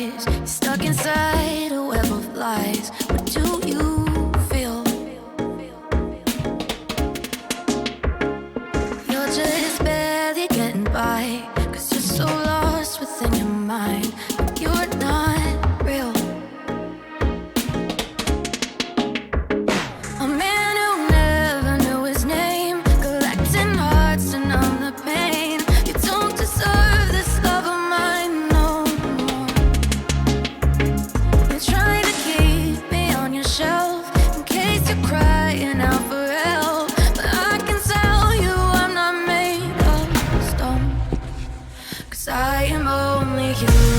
rise. You're stuck inside a web of lies. What do you feel? You're just barely getting by, 'cause you're so lost within your mind. But you're not real. A man who never knew his name, collecting hearts to numb the pain. You don't deserve this love of mine no more. You're trying to keep me on your shelf in case you're crying out for help. But I can tell you I'm not made of stone, 'cause I am only human.